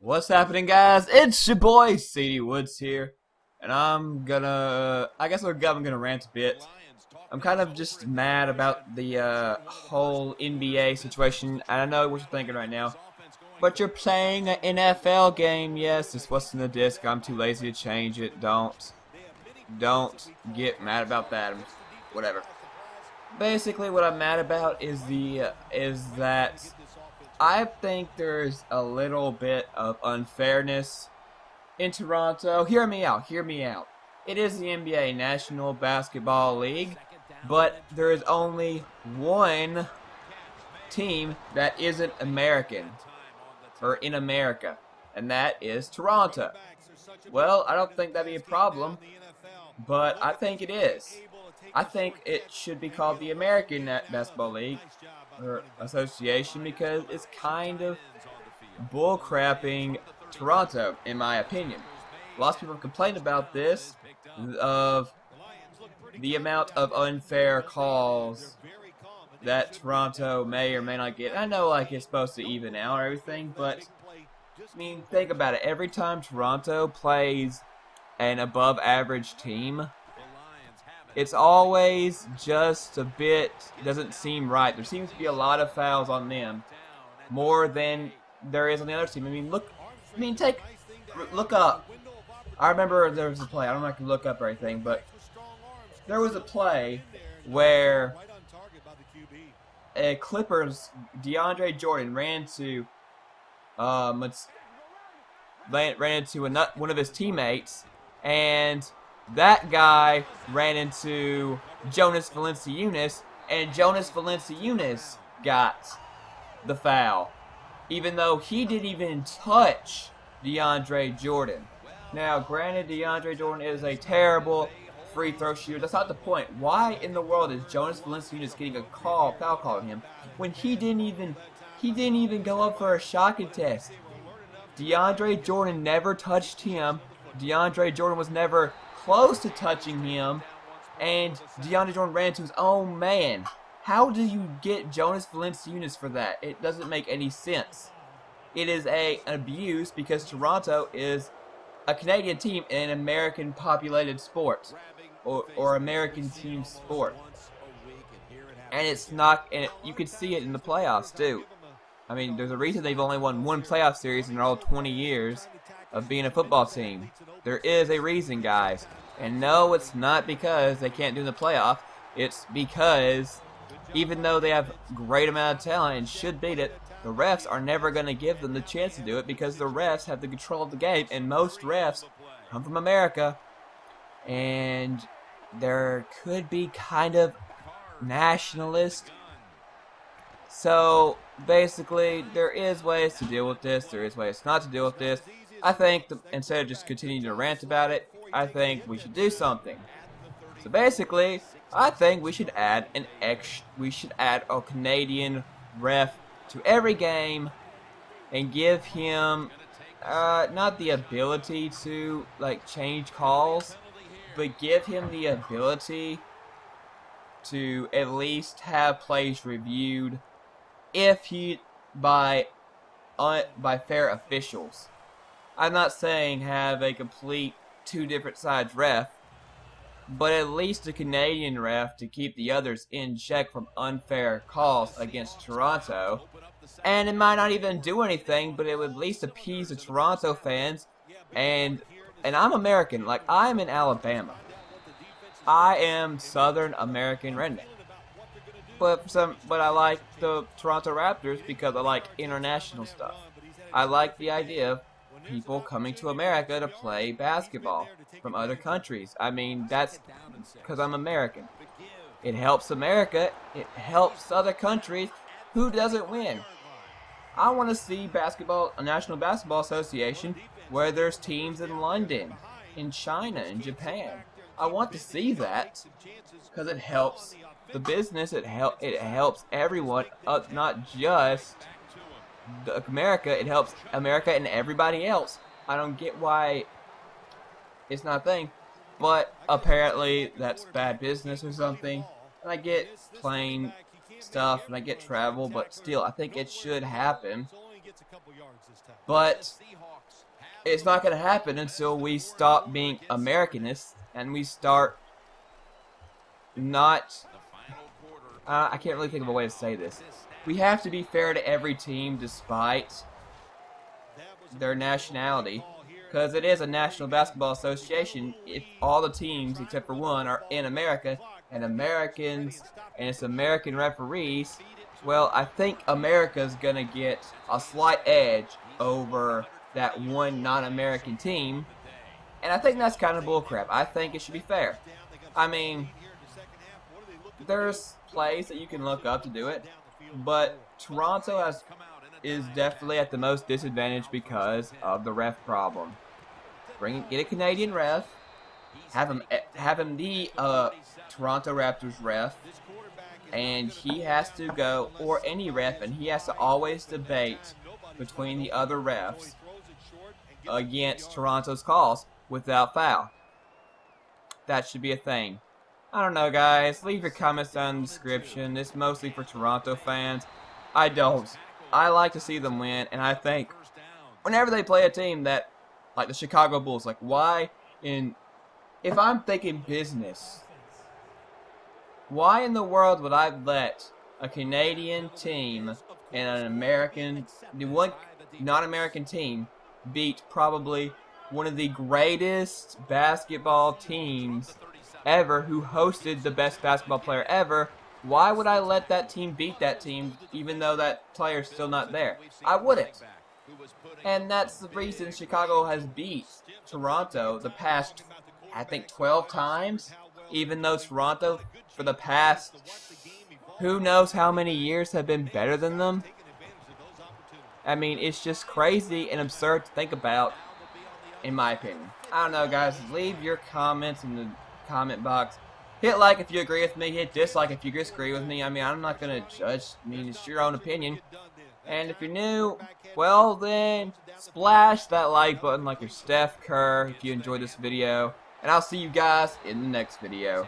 What's happening, guys? It's your boy Cdwoods here, and I guess I'm gonna rant a bit. I'm kind of just mad about the whole NBA situation. I know what you're thinking right now, but you're playing an NFL game. Yes, it's what's in the disc. I'm too lazy to change it. Don't get mad about that. Whatever. Basically, what I'm mad about is that I think there's a little bit of unfairness in Toronto. Hear me out. Hear me out. It is the NBA National Basketball League, but there is only one team that isn't American or in America, and that is Toronto. Well, I don't think that'd be a problem, but I think it is. I think it should be called the American Basketball League or Association because it's kind of bullcrapping Toronto, in my opinion. Lots of people have complained about this, of the amount of unfair calls that Toronto may or may not get. I know, like, it's supposed to even out everything, but I mean, think about it. Every time Toronto plays an above average team, it's always just a bit, doesn't seem right. There seems to be a lot of fouls on them, more than there is on the other team. I mean, look up. I remember there was a play. I don't know if I can look up or anything, but there was a play where a Clippers DeAndre Jordan ran into one of his teammates, and that guy ran into Jonas Valanciunas, and Jonas Valanciunas got the foul, even though he didn't even touch DeAndre Jordan. Now, granted, DeAndre Jordan is a terrible free throw shooter. That's not the point. Why in the world is Jonas Valanciunas getting a foul call on him when he didn't even go up for a shot contest? DeAndre Jordan never touched him. DeAndre Jordan was never close to touching him, and DeAndre Jordan ran to his own man. How do you get Jonas Valanciunas for that? It doesn't make any sense. It is an abuse because Toronto is a Canadian team in an American populated sport, or American team sport, and it's not. And you can see it in the playoffs too. I mean, there's a reason they've only won one playoff series in all 20 years of being a football team. There is a reason, guys. And no, it's not because they can't do the playoff. It's because even though they have a great amount of talent and should beat it, the refs are never going to give them the chance to do it because the refs have the control of the game, and most refs come from America, and there could be kind of nationalist. So basically, there is ways to deal with this. There is ways not to deal with this. I think instead of just continuing to rant about it, I think we should do something. So basically, I think we should add a Canadian ref to every game and give him not the ability to like change calls, but give him the ability to at least have plays reviewed if he by fair officials. I'm not saying have a complete two different sides ref, but at least a Canadian ref to keep the others in check from unfair calls against Toronto. And it might not even do anything, but it would at least appease the Toronto fans. And I'm American, like I'm in Alabama. I am Southern American redneck. But I like the Toronto Raptors because I like international stuff. I like the idea of people coming to America to play basketball from other countries. I mean, that's because I'm American. It helps America. It helps other countries. Who doesn't win? I want to see a National Basketball Association where there's teams in London, in China, in Japan. I want to see that because it helps the business. It helps everyone, not just America. It helps America and everybody else. I don't get why it's not a thing, but apparently that's bad business or something. And I get plane stuff and I get travel, but still, I think it should happen. But it's not going to happen until we stop being Americanists and we start not... I can't really think of a way to say this. We have to be fair to every team despite their nationality, because it is a National Basketball Association. If all the teams except for one are in America and Americans and it's American referees, well, I think America's gonna get a slight edge over that one non-American team, and I think that's kind of bullcrap. I think it should be fair. I mean, there's plays that you can look up to do it, but Toronto is definitely at the most disadvantaged because of the ref problem. Get a Canadian ref, have him the Toronto Raptors ref, and he has to go, or any ref, and he has to always debate between the other refs against Toronto's calls without foul. That should be a thing. I don't know, guys. Leave your comments down in the description. It's mostly for Toronto fans. I don't. I like to see them win, and I think whenever they play a team that, like the Chicago Bulls, like if I'm thinking business, why in the world would I let a Canadian team and an American, one non-American team, beat probably one of the greatest basketball teams ever, who hosted the best basketball player ever? Why would I let that team beat that team even though that player's still not there? I wouldn't. And that's the reason Chicago has beat Toronto the past, I think, 12 times, even though Toronto for the past who knows how many years have been better than them. I mean, it's just crazy and absurd to think about, in my opinion. I don't know, guys. Leave your comments in the comment box. Hit like if you agree with me. Hit dislike if you disagree with me. I mean, I'm not going to judge. I mean, it's your own opinion. And if you're new, well then, splash that like button like you're Steph Curry if you enjoyed this video. And I'll see you guys in the next video.